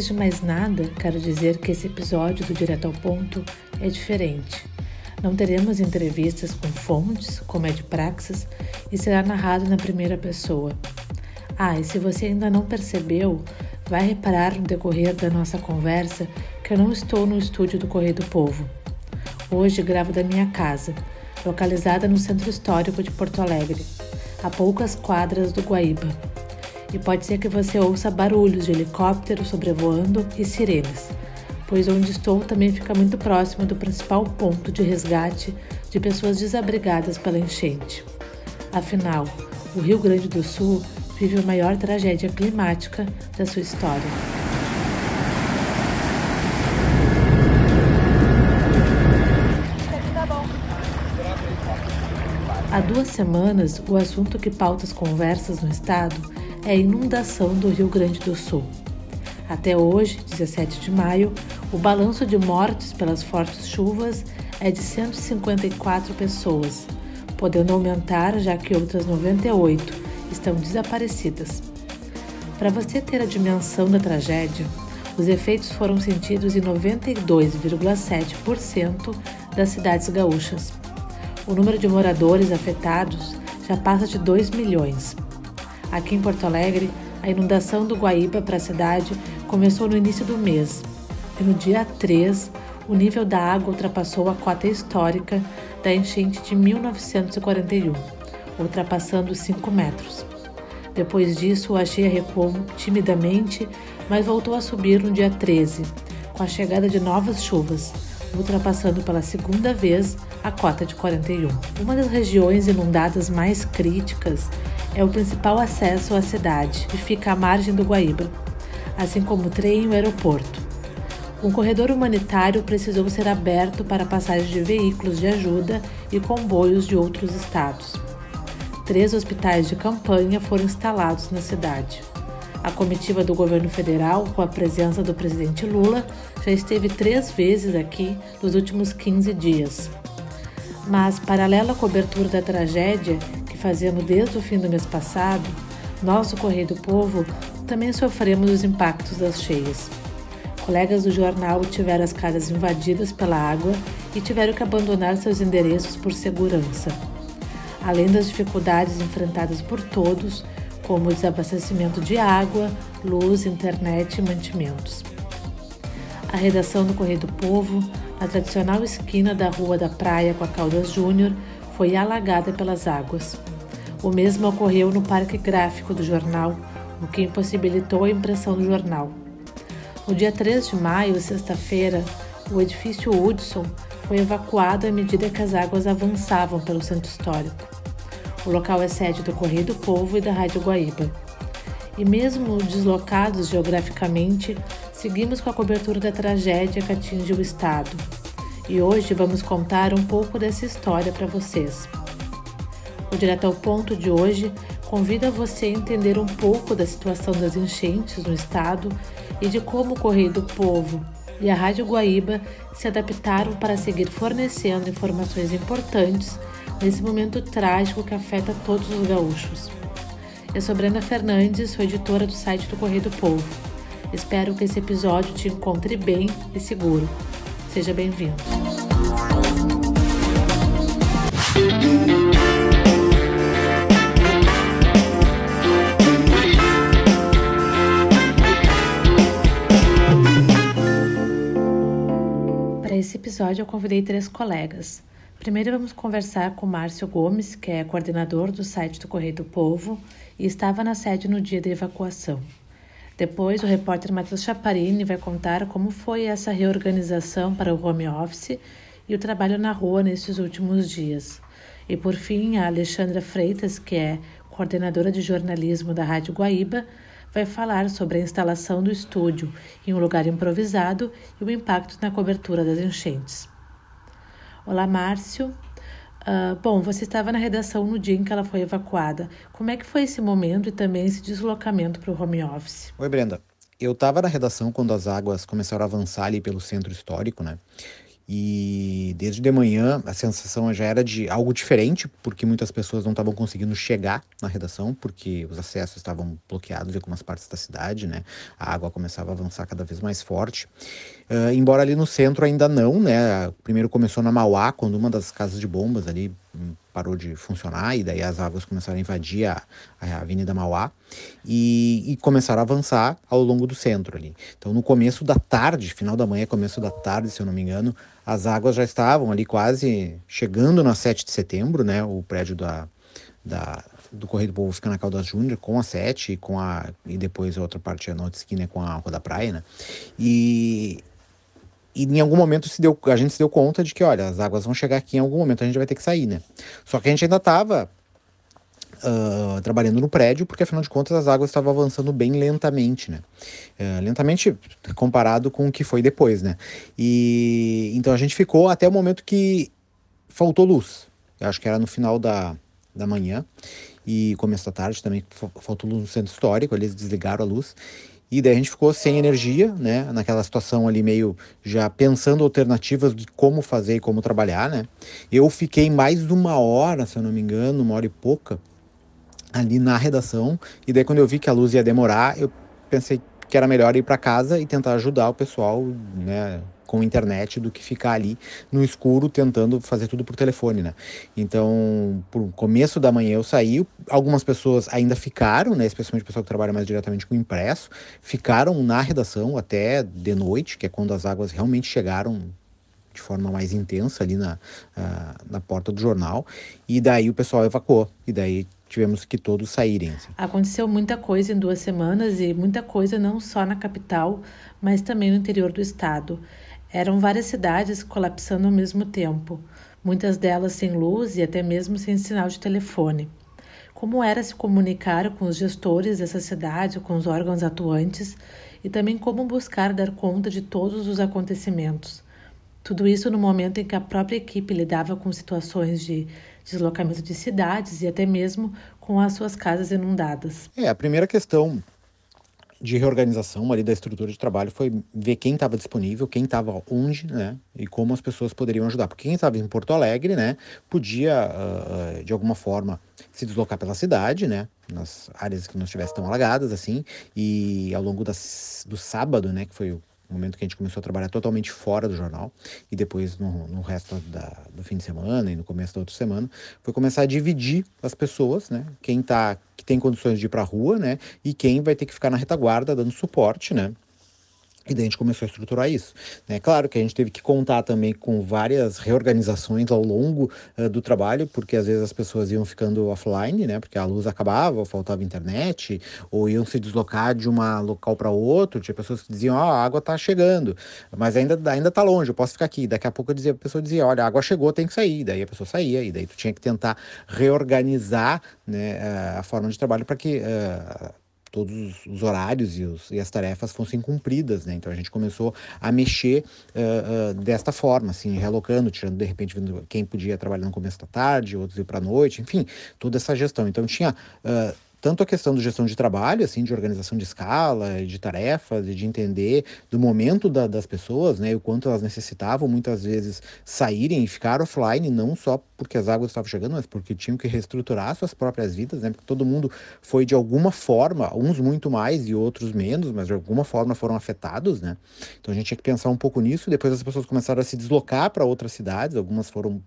Antes de mais nada, quero dizer que esse episódio do Direto ao Ponto é diferente. Não teremos entrevistas com fontes, como é de praxis, e será narrado na primeira pessoa. E se você ainda não percebeu, vai reparar no decorrer da nossa conversa que eu não estou no estúdio do Correio do Povo. Hoje gravo da minha casa, localizada no Centro Histórico de Porto Alegre, a poucas quadras do Guaíba. E pode ser que você ouça barulhos de helicóptero sobrevoando e sirenes, pois onde estou também fica muito próximo do principal ponto de resgate de pessoas desabrigadas pela enchente. Afinal, o Rio Grande do Sul vive a maior tragédia climática da sua história. Há 2 semanas, o assunto que pauta as conversas no estado é a inundação do Rio Grande do Sul. Até hoje, 17 de maio, o balanço de mortes pelas fortes chuvas é de 154 pessoas, podendo aumentar já que outras 98 estão desaparecidas. Para você ter a dimensão da tragédia, os efeitos foram sentidos em 92,7% das cidades gaúchas. O número de moradores afetados já passa de 2 milhões. Aqui em Porto Alegre, a inundação do Guaíba para a cidade começou no início do mês. E no dia 3, o nível da água ultrapassou a cota histórica da enchente de 1941, ultrapassando 5 metros. Depois disso, a cheia recuou timidamente, mas voltou a subir no dia 13, com a chegada de novas chuvas, ultrapassando pela segunda vez a cota de 41. Uma das regiões inundadas mais críticas é o principal acesso à cidade, que fica à margem do Guaíba, assim como o trem e o aeroporto. Um corredor humanitário precisou ser aberto para a passagem de veículos de ajuda e comboios de outros estados. 3 hospitais de campanha foram instalados na cidade. A comitiva do governo federal, com a presença do presidente Lula, já esteve 3 vezes aqui nos últimos 15 dias. Mas, paralela à cobertura da tragédia que fazemos desde o fim do mês passado, nós do Correio do Povo também sofremos os impactos das cheias. Colegas do jornal tiveram as casas invadidas pela água e tiveram que abandonar seus endereços por segurança. Além das dificuldades enfrentadas por todos, como o desabastecimento de água, luz, internet e mantimentos. A redação do Correio do Povo, na tradicional esquina da Rua da Praia com a Caldas Júnior, foi alagada pelas águas. O mesmo ocorreu no Parque Gráfico do jornal, o que impossibilitou a impressão do jornal. No dia 3 de maio, sexta-feira, o edifício Hudson foi evacuado à medida que as águas avançavam pelo centro histórico. O local é sede do Correio do Povo e da Rádio Guaíba. E mesmo deslocados geograficamente, seguimos com a cobertura da tragédia que atinge o estado. E hoje vamos contar um pouco dessa história para vocês. O Direto ao Ponto de hoje convida você a entender um pouco da situação das enchentes no estado e de como o Correio do Povo e a Rádio Guaíba se adaptaram para seguir fornecendo informações importantes nesse momento trágico que afeta todos os gaúchos. Eu sou Brenda Fernandes, sou editora do site do Correio do Povo. Espero que esse episódio te encontre bem e seguro. Seja bem-vindo. Para esse episódio eu convidei 3 colegas. Primeiro vamos conversar com o Márcio Gomes, que é coordenador do site do Correio do Povo e estava na sede no dia da evacuação. Depois o repórter Matheus Chaparini vai contar como foi essa reorganização para o home office e o trabalho na rua nesses últimos dias. E por fim, a Alexandra Freitas, que é coordenadora de jornalismo da Rádio Guaíba, vai falar sobre a instalação do estúdio em um lugar improvisado e o impacto na cobertura das enchentes. Olá, Márcio. Bom, você estava na redação no dia em que ela foi evacuada. Como é que foi esse momento e também esse deslocamento para o home office? Oi, Brenda. Eu estava na redação quando as águas começaram a avançar ali pelo centro histórico, né? E desde de manhã a sensação já era de algo diferente, porque muitas pessoas não estavam conseguindo chegar na redação, porque os acessos estavam bloqueados em algumas partes da cidade, né? A água começava a avançar cada vez mais forte. Embora ali no centro ainda não, né? Primeiro começou na Mauá, quando uma das casas de bombas ali parou de funcionar, e daí as águas começaram a invadir a Avenida Mauá e começaram a avançar ao longo do centro ali. Então, no começo da tarde, final da manhã, começo da tarde, se eu não me engano, as águas já estavam ali quase chegando na 7 de setembro, né? O prédio do Correio do Povo fica na Caldas Júnior, com a 7 e depois a outra parte, a outra esquina, com a Rua da Praia, né? E, e em algum momento a gente se deu conta de que, olha, as águas vão chegar aqui em algum momento, a gente vai ter que sair, né? Só que a gente ainda estava trabalhando no prédio, porque afinal de contas as águas estavam avançando bem lentamente, né? Lentamente comparado com o que foi depois, né? E então a gente ficou até o momento que faltou luz. Eu acho que era no final da manhã e começo da tarde também faltou luz no centro histórico, eles desligaram a luz. E daí a gente ficou sem energia, né? Naquela situação ali meio já pensando alternativas de como fazer e como trabalhar, né? Eu fiquei mais de uma hora, se eu não me engano, uma hora e pouca, ali na redação. E daí quando eu vi que a luz ia demorar, eu pensei que era melhor ir para casa e tentar ajudar o pessoal, né, com internet, do que ficar ali no escuro tentando fazer tudo por telefone, né? Então, por começo da manhã eu saí, algumas pessoas ainda ficaram, né, especialmente o pessoal que trabalha mais diretamente com o impresso, ficaram na redação até de noite, que é quando as águas realmente chegaram de forma mais intensa ali na porta do jornal, e daí o pessoal evacuou, e daí tivemos que todos saírem, assim. Aconteceu muita coisa em 2 semanas e muita coisa não só na capital, mas também no interior do estado. Eram várias cidades colapsando ao mesmo tempo, muitas delas sem luz e até mesmo sem sinal de telefone. Como era se comunicar com os gestores dessa cidade, com os órgãos atuantes e também como buscar dar conta de todos os acontecimentos. Tudo isso no momento em que a própria equipe lidava com situações de deslocamento de cidades e até mesmo com as suas casas inundadas. A primeira questão de reorganização ali da estrutura de trabalho foi ver quem estava disponível, quem estava onde, né, e como as pessoas poderiam ajudar. Porque quem estava em Porto Alegre, né, podia, de alguma forma, se deslocar pela cidade, né, nas áreas que não estivessem tão alagadas, assim, e ao longo do sábado, né, que foi o momento que a gente começou a trabalhar totalmente fora do jornal, e depois no resto do fim de semana e no começo da outra semana, foi começar a dividir as pessoas, né, que tem condições de ir para a rua, né, e quem vai ter que ficar na retaguarda dando suporte, né? E daí a gente começou a estruturar isso. É claro que a gente teve que contar também com várias reorganizações ao longo do trabalho, porque às vezes as pessoas iam ficando offline, né? Porque a luz acabava, faltava internet, ou iam se deslocar de um local para outro. Tinha pessoas que diziam, a água está chegando, mas ainda está longe, eu posso ficar aqui. Daqui a pouco a pessoa dizia, olha, a água chegou, tem que sair. Daí a pessoa saía, e daí tu tinha que tentar reorganizar, né, a forma de trabalho para que todos os horários e as tarefas fossem cumpridas, né? Então a gente começou a mexer desta forma, assim, relocando, tirando de repente quem podia trabalhar no começo da tarde, outros ir para a noite, enfim, toda essa gestão. Então tinha tanto a questão de gestão de trabalho, assim, de organização de escala, de tarefas, e de entender do momento das pessoas, né, e o quanto elas necessitavam muitas vezes saírem e ficar offline, não só porque as águas estavam chegando, mas porque tinham que reestruturar suas próprias vidas, né, porque todo mundo foi de alguma forma, uns muito mais e outros menos, mas de alguma forma foram afetados, né, então a gente tinha que pensar um pouco nisso. Depois as pessoas começaram a se deslocar para outras cidades, algumas foram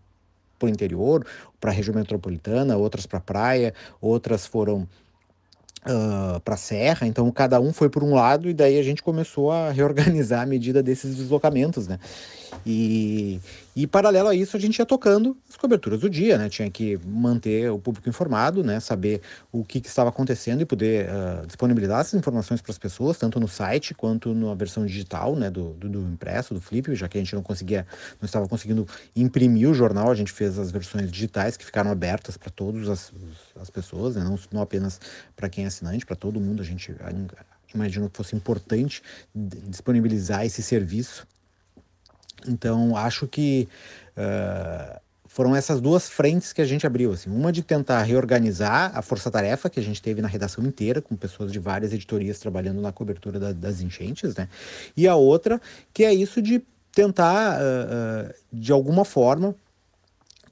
para o interior, para a região metropolitana, outras para a praia, outras foram para a serra, então cada um foi por um lado e daí a gente começou a reorganizar à medida desses deslocamentos, né? E, e paralelo a isso, a gente ia tocando as coberturas do dia, né? Tinha que manter o público informado, né? Saber o que estava acontecendo e poder disponibilizar essas informações para as pessoas, tanto no site quanto na versão digital, né? Do impresso, do Flip, já que a gente não estava conseguindo imprimir o jornal, a gente fez as versões digitais que ficaram abertas para todas as pessoas, né? Não apenas para quem é assinante, para todo mundo. A gente imaginou que fosse importante disponibilizar esse serviço. Então, acho que foram essas duas frentes que a gente abriu, assim, uma de tentar reorganizar a força-tarefa que a gente teve na redação inteira, com pessoas de várias editorias trabalhando na cobertura das enchentes, né? E a outra, que é isso de tentar, de alguma forma,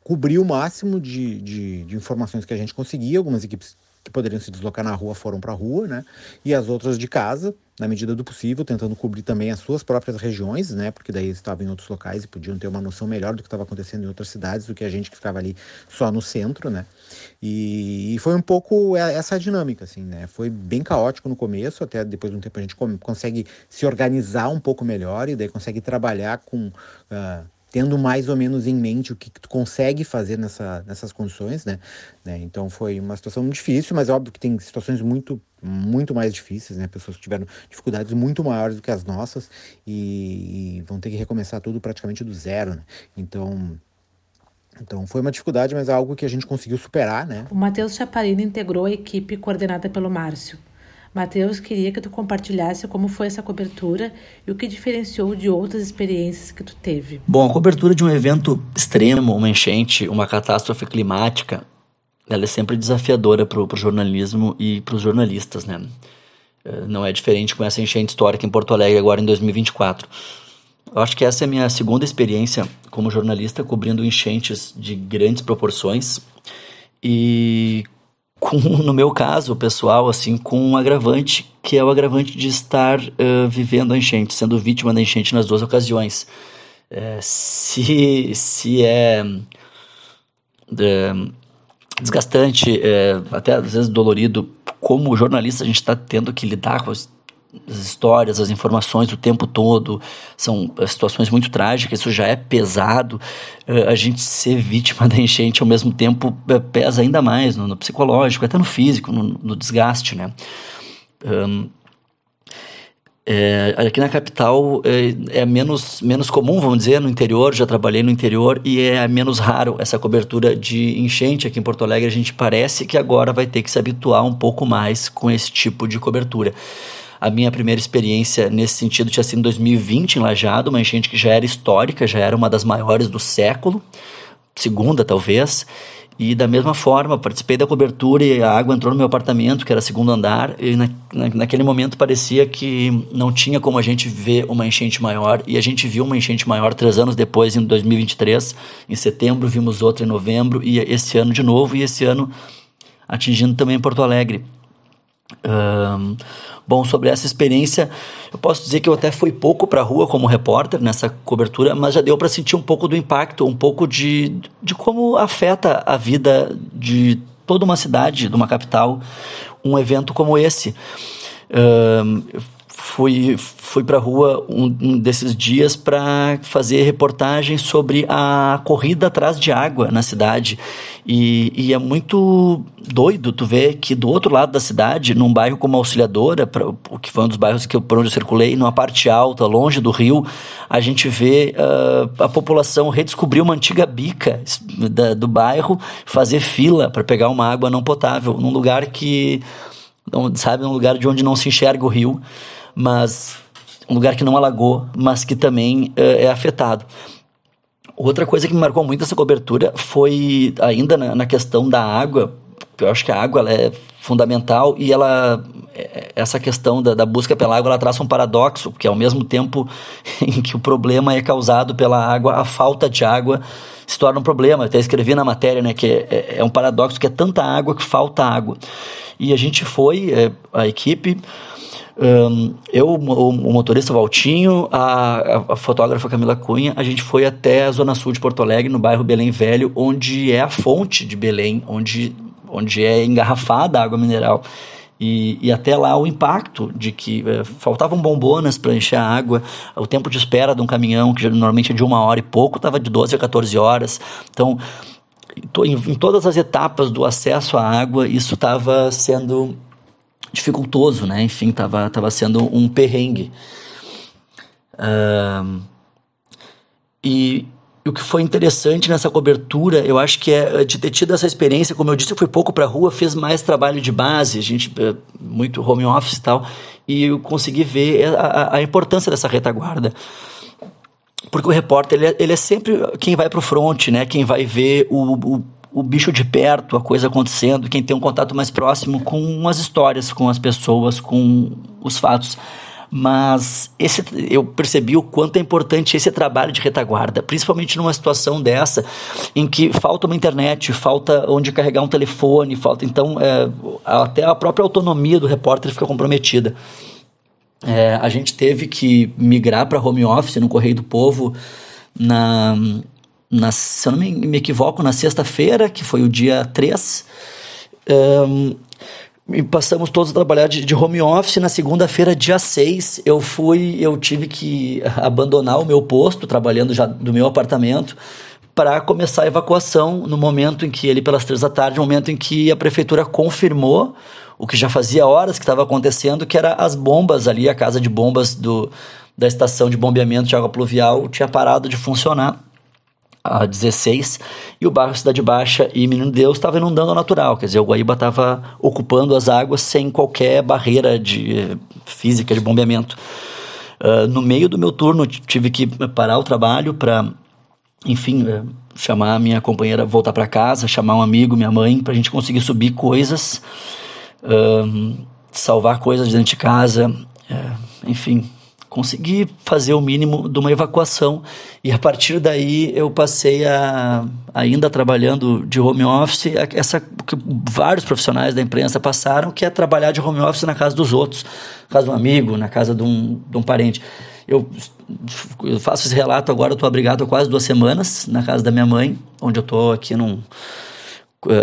cobrir o máximo de informações que a gente conseguia. Algumas equipes que poderiam se deslocar na rua foram para a rua, né? E as outras de casa, na medida do possível, tentando cobrir também as suas próprias regiões, né? Porque daí eles estavam em outros locais e podiam ter uma noção melhor do que estava acontecendo em outras cidades do que a gente que ficava ali só no centro, né? E foi um pouco essa dinâmica, assim, né? Foi bem caótico no começo, até depois de um tempo a gente consegue se organizar um pouco melhor e daí consegue trabalhar com... tendo mais ou menos em mente o que tu consegue fazer nessas condições, né? Então foi uma situação muito difícil, mas é óbvio que tem situações muito mais difíceis, né? Pessoas que tiveram dificuldades muito maiores do que as nossas e vão ter que recomeçar tudo praticamente do zero, né? Então foi uma dificuldade, mas é algo que a gente conseguiu superar, né? O Matheus Chaparini integrou a equipe coordenada pelo Márcio. Matheus, queria que tu compartilhasse como foi essa cobertura e o que diferenciou de outras experiências que tu teve. Bom, a cobertura de um evento extremo, uma enchente, uma catástrofe climática, ela é sempre desafiadora para o jornalismo e para os jornalistas, né? Não é diferente com essa enchente histórica em Porto Alegre agora em 2024. Eu acho que essa é a minha segunda experiência como jornalista cobrindo enchentes de grandes proporções e no meu caso, pessoal, assim, com um agravante, que é o agravante de estar vivendo a enchente, sendo vítima da enchente nas duas ocasiões. Se é desgastante, até às vezes dolorido, como jornalista a gente está tendo que lidar com as histórias, as informações o tempo todo, são situações muito trágicas, isso já é pesado. A gente ser vítima da enchente ao mesmo tempo pesa ainda mais no psicológico, até no físico, no desgaste, né? Aqui na capital é menos comum, vamos dizer, no interior, já trabalhei no interior e é menos raro essa cobertura de enchente. Aqui em Porto Alegre a gente parece que agora vai ter que se habituar um pouco mais com esse tipo de cobertura. A minha primeira experiência nesse sentido tinha sido em 2020 em Lajeado, uma enchente que já era histórica, já era uma das maiores do século, segunda talvez, e da mesma forma participei da cobertura e a água entrou no meu apartamento, que era segundo andar, e naquele momento parecia que não tinha como a gente ver uma enchente maior, e a gente viu uma enchente maior 3 anos depois, em 2023, em setembro, vimos outra em novembro, e esse ano de novo, e esse ano atingindo também Porto Alegre. Bom, sobre essa experiência, eu posso dizer que eu até fui pouco para a rua como repórter nessa cobertura, mas já deu para sentir um pouco do impacto, um pouco de como afeta a vida de toda uma cidade, de uma capital, um evento como esse. Fui para a rua um desses dias para fazer reportagem sobre a corrida atrás de água na cidade. E é muito doido tu ver que do outro lado da cidade, num bairro como Auxiliadora, que foi um dos bairros por onde eu circulei, numa parte alta, longe do rio, a gente vê a população redescobrir uma antiga bica do bairro, fazer fila para pegar uma água não potável, num lugar num lugar de onde não se enxerga o rio, mas um lugar que não alagou, mas que também é afetado. Outra coisa que me marcou muito essa cobertura foi ainda na questão da água. Eu acho que a água ela é fundamental e essa questão da busca pela água ela traz um paradoxo, porque ao mesmo tempo em que o problema é causado pela água, a falta de água se torna um problema. Eu até escrevi na matéria, né, que é um paradoxo, que é tanta água que falta água. E a gente foi, a equipe, o motorista Valtinho, a fotógrafa Camila Cunha, a gente foi até a zona sul de Porto Alegre, no bairro Belém Velho, onde é a fonte de Belém, onde é engarrafada a água mineral. E até lá o impacto de que faltavam bombonas para encher a água, o tempo de espera de um caminhão, que normalmente é de 1 hora e pouco, estava de 12 a 14 horas. Então, em todas as etapas do acesso à água, isso estava sendo dificultoso, né? Enfim, estava sendo um perrengue. E o que foi interessante nessa cobertura, eu acho que é de ter tido essa experiência. Como eu disse, eu fui pouco para a rua, fiz mais trabalho de base, muito home office e tal, e eu consegui ver a importância dessa retaguarda. Porque o repórter, ele é sempre quem vai para o front, né? Quem vai ver o bicho de perto, a coisa acontecendo, quem tem um contato mais próximo com as histórias, com as pessoas, com os fatos. Mas eu percebi o quanto é importante esse trabalho de retaguarda, principalmente numa situação dessa, em que falta uma internet, falta onde carregar um telefone, então até a própria autonomia do repórter fica comprometida. A gente teve que migrar para home office no Correio do Povo, se eu não me equivoco, na sexta-feira, que foi o dia 3, e passamos todos a trabalhar de home office. Na segunda-feira, dia 6, eu tive que abandonar o meu posto, trabalhando já do meu apartamento, para começar a evacuação no momento em que, ali pelas 3 da tarde, no momento em que a prefeitura confirmou o que já fazia horas que estava acontecendo, que era as bombas ali, a casa de bombas da estação de bombeamento de água pluvial tinha parado de funcionar a 16, e o bairro Cidade Baixa e Menino Deus estava inundando ao natural, quer dizer, o Guaíba estava ocupando as águas sem qualquer barreira física de bombeamento. No meio do meu turno, tive que parar o trabalho para, enfim, chamar a minha companheira, voltar para casa, chamar um amigo, minha mãe, para a gente conseguir subir coisas, salvar coisas dentro de casa, enfim, consegui fazer o mínimo de uma evacuação, e a partir daí eu passei ainda trabalhando de home office, que vários profissionais da imprensa passaram, que é trabalhar de home office na casa dos outros, na casa de um amigo, na casa de um parente. Eu faço esse relato agora, eu estou abrigado há quase 2 semanas na casa da minha mãe, onde eu estou aqui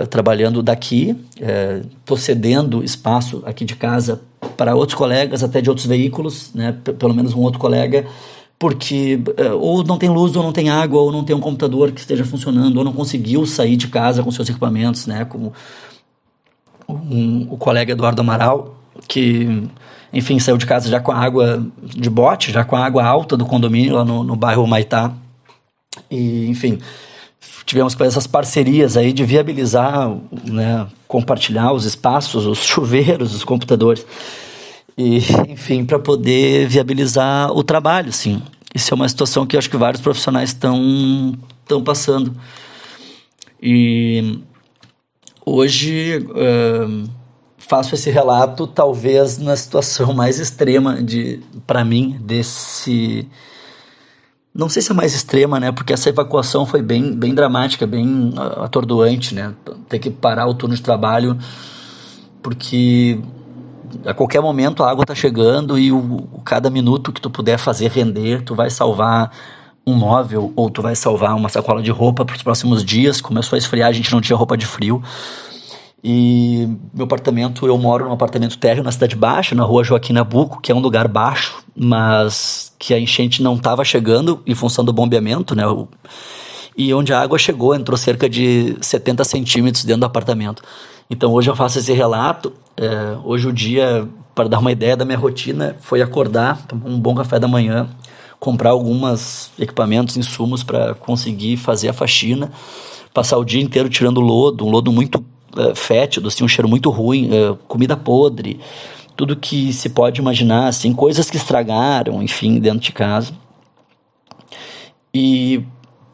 trabalhando daqui, estou cedendo espaço aqui de casa para outros colegas, até de outros veículos, né, pelo menos um outro colega, porque ou não tem luz, ou não tem água, ou não tem um computador que esteja funcionando, ou não conseguiu sair de casa com seus equipamentos, né, como o colega Eduardo Amaral, que, enfim, saiu de casa já com a água de bote, já com a água alta do condomínio lá no bairro Humaitá, e, enfim, tivemos que fazer essas parcerias aí de viabilizar, né, compartilhar os espaços, os chuveiros, os computadores, e, enfim, para poder viabilizar o trabalho, sim. Isso é uma situação que eu acho que vários profissionais estão passando. E hoje faço esse relato talvez na situação mais extrema para mim desse... Não sei se é mais extrema, né? Porque essa evacuação foi bem dramática, bem atordoante, né? Ter que parar o turno de trabalho porque a qualquer momento a água está chegando e cada minuto que tu puder fazer render, tu vai salvar um móvel ou tu vai salvar uma sacola de roupa para os próximos dias. Começou a esfriar, a gente não tinha roupa de frio. E meu apartamento, eu moro num apartamento térreo na Cidade Baixa, na rua Joaquim Nabuco, que é um lugar baixo, mas que a enchente não estava chegando em função do bombeamento, né? E onde a água chegou, entrou cerca de 70 centímetros dentro do apartamento. Então hoje eu faço esse relato. Hoje o dia, para dar uma ideia da minha rotina, foi acordar, tomar um bom café da manhã, comprar alguns equipamentos, insumos para conseguir fazer a faxina, passar o dia inteiro tirando lodo, um lodo muito fétido, assim, um cheiro muito ruim, comida podre, tudo que se pode imaginar, assim, coisas que estragaram, enfim, dentro de casa. E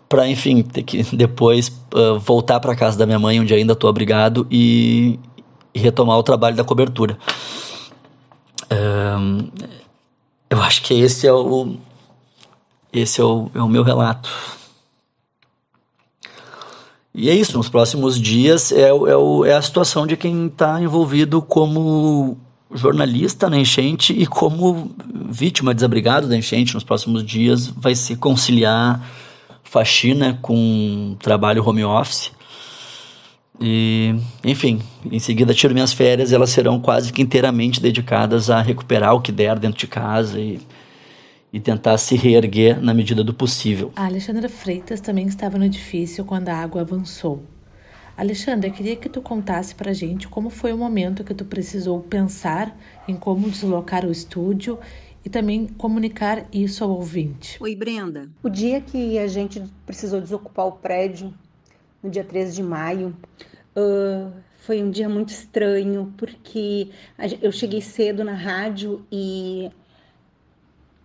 para, enfim, ter que depois voltar para casa da minha mãe, onde ainda estou abrigado, e retomar o trabalho da cobertura. Eu acho que esse é o meu relato. E é isso, nos próximos dias é a situação de quem está envolvido como jornalista na enchente e como vítima, desabrigado da enchente. Nos próximos dias vai se conciliar faxina com trabalho home office. E, enfim, em seguida tiro minhas férias e elas serão quase que inteiramente dedicadas a recuperar o que der dentro de casa e tentar se reerguer na medida do possível. A Alexandra Freitas também estava no edifício quando a água avançou. Alexandra, eu queria que tu contasse pra gente como foi o momento que tu precisou pensar em como deslocar o estúdio e também comunicar isso ao ouvinte. Oi, Brenda. O dia que a gente precisou desocupar o prédio, no dia 13 de maio, foi um dia muito estranho, porque eu cheguei cedo na rádio e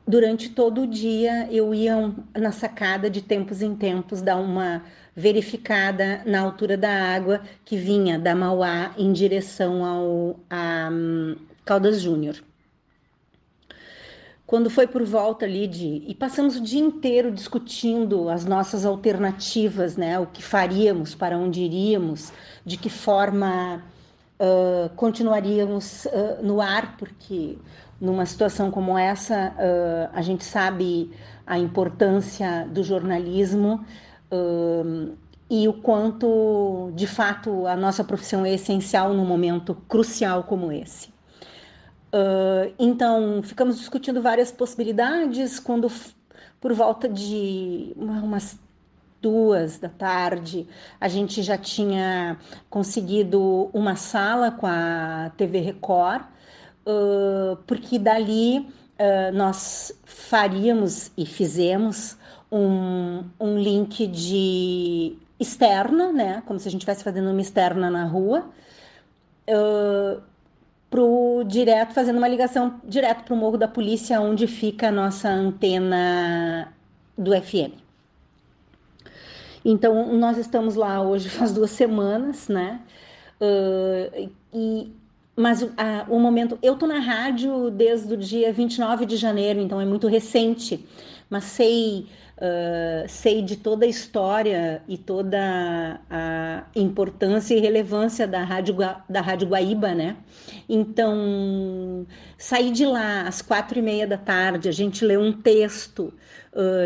durante todo o dia eu ia na sacada de tempos em tempos dar uma verificada na altura da água que vinha da Mauá em direção a Caldas Júnior. quando foi por volta ali e passamos o dia inteiro discutindo as nossas alternativas, né? O que faríamos, para onde iríamos, de que forma continuaríamos no ar, porque numa situação como essa, a gente sabe a importância do jornalismo e o quanto, de fato, a nossa profissão é essencial num momento crucial como esse. Então, ficamos discutindo várias possibilidades, quando por volta de umas 2 da tarde, a gente já tinha conseguido uma sala com a TV Record, porque dali nós faríamos e fizemos um link de externa, né? Como se a gente estivesse fazendo uma externa na rua, fazendo uma ligação direto para o Morro da Polícia, onde fica a nossa antena do FM. Então, nós estamos lá hoje faz 2 semanas, né? Mas o momento... Eu tô na rádio desde o dia 29 de janeiro, então é muito recente. Mas sei de toda a história e toda a importância e relevância da Rádio Guaíba, né? Então, saí de lá às 4h30 da tarde, a gente leu um texto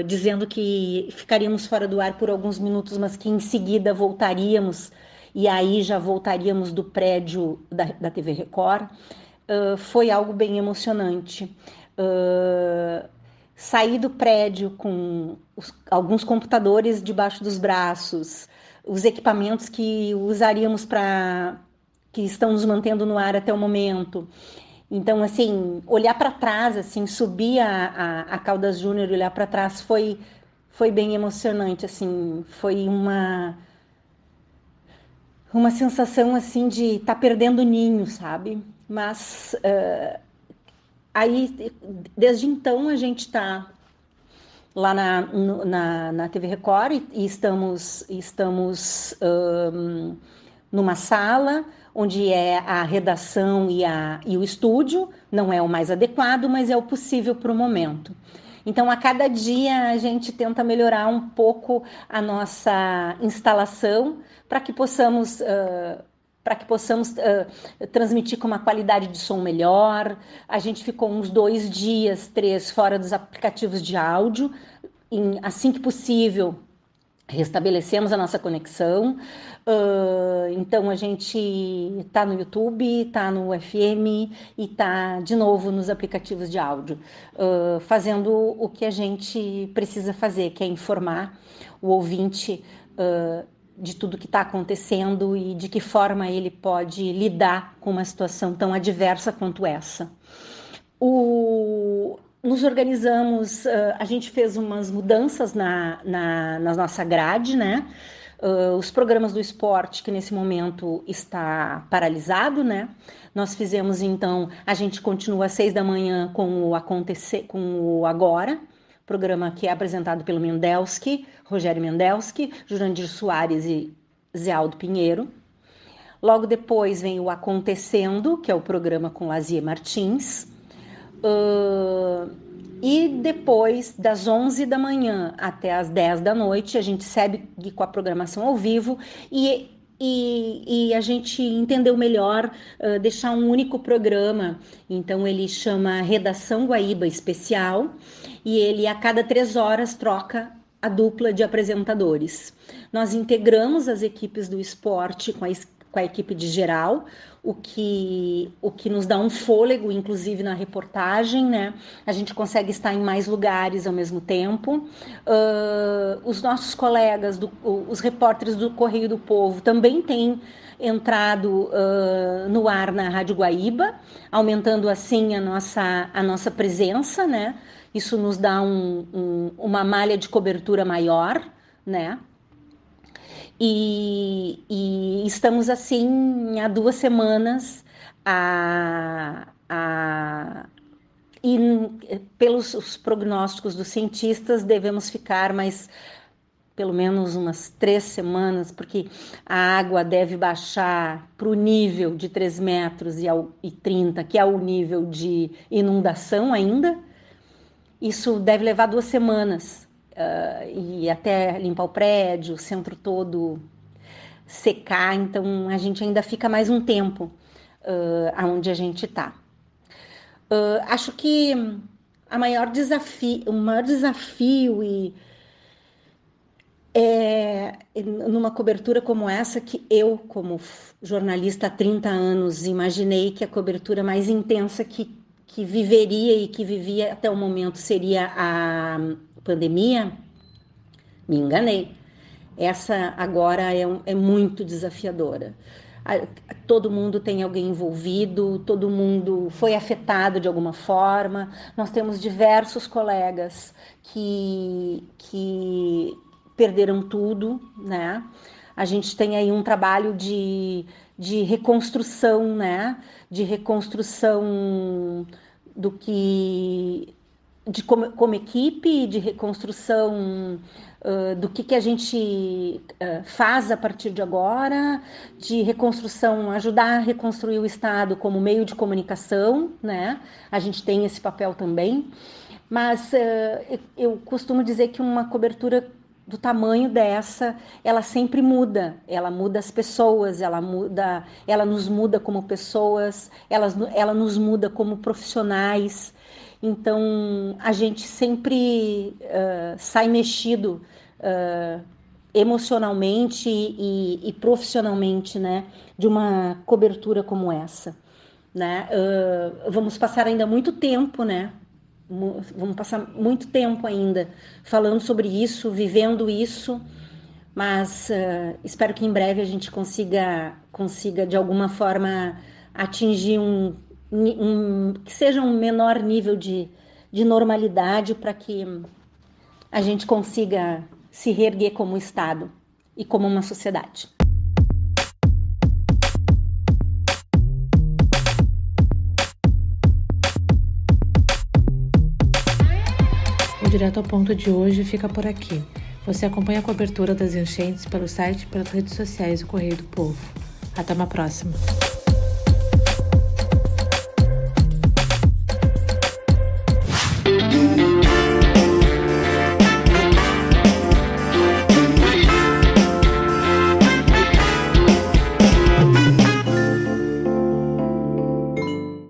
dizendo que ficaríamos fora do ar por alguns minutos, mas que em seguida voltaríamos, e aí já voltaríamos do prédio da TV Record. Foi algo bem emocionante. Saí do prédio com alguns computadores debaixo dos braços, os equipamentos que usaríamos que estão nos mantendo no ar até o momento. Então, assim, olhar para trás, assim, subir a Caldas Júnior e olhar para trás foi bem emocionante, assim, foi uma sensação, assim, de estar perdendo o ninho, sabe? Mas aí, desde então, a gente está lá na TV Record e estamos numa sala onde é a redação e o estúdio. Não é o mais adequado, mas é o possível para o momento. Então, a cada dia a gente tenta melhorar um pouco a nossa instalação para que possamos transmitir com uma qualidade de som melhor. A gente ficou uns 2 dias, 3 fora dos aplicativos de áudio. Assim que possível, restabelecemos a nossa conexão. Então a gente está no YouTube, está no FM e está de novo nos aplicativos de áudio, fazendo o que a gente precisa fazer, que é informar o ouvinte de tudo que está acontecendo e de que forma ele pode lidar com uma situação tão adversa quanto essa. Nos organizamos, a gente fez umas mudanças na nossa grade, né? Os programas do esporte, que nesse momento está paralisado, né? Nós fizemos, então, a gente continua às 6 da manhã com o Agora, programa que é apresentado pelo Rogério Mendelski, Jurandir Soares e Zé Aldo Pinheiro. Logo depois vem o Acontecendo, que é o programa com Lazier Martins. E depois, das 11 da manhã até as 10 da noite, a gente segue com a programação ao vivo e a gente entendeu melhor deixar um único programa. Então, ele chama Redação Guaíba Especial e ele, a cada 3 horas, troca a dupla de apresentadores. Nós integramos as equipes do esporte com a equipe de geral, o que nos dá um fôlego, inclusive na reportagem, né? A gente consegue estar em mais lugares ao mesmo tempo. Os nossos colegas, os repórteres do Correio do Povo, também têm entrado no ar na Rádio Guaíba, aumentando assim a nossa presença, né? Isso nos dá uma malha de cobertura maior, né? E estamos assim há 2 semanas e pelos os prognósticos dos cientistas devemos ficar mais pelo menos umas 3 semanas, porque a água deve baixar para o nível de 3,30 metros, que é o nível de inundação ainda. Isso deve levar 2 semanas, e até limpar o prédio, o centro todo secar, então a gente ainda fica mais um tempo aonde a gente está. Acho que o maior desafio numa cobertura como essa, que eu, como jornalista há 30 anos, imaginei que a cobertura mais intensa que viveria e que vivia até o momento seria a pandemia, me enganei. Essa agora é muito desafiadora. Todo mundo tem alguém envolvido, todo mundo foi afetado de alguma forma. Nós temos diversos colegas que perderam tudo, né? A gente tem aí um trabalho de reconstrução, né? De reconstrução do que como equipe, de reconstrução do que a gente faz a partir de agora, de reconstrução, ajudar a reconstruir o Estado como meio de comunicação, né? A gente tem esse papel também, mas eu costumo dizer que uma cobertura do tamanho dessa, ela sempre muda, ela muda as pessoas, ela nos muda como pessoas, ela nos muda como profissionais. Então, a gente sempre sai mexido emocionalmente e profissionalmente, né, de uma cobertura como essa, né? Vamos passar ainda muito tempo, né? Vamos passar muito tempo ainda falando sobre isso, vivendo isso, mas espero que em breve a gente consiga de alguma forma atingir que seja um menor nível de normalidade, para que a gente consiga se reerguer como Estado e como uma sociedade. O Direto ao Ponto de hoje fica por aqui. Você acompanha a cobertura das enchentes pelo site e pelas redes sociais do Correio do Povo. Até uma próxima.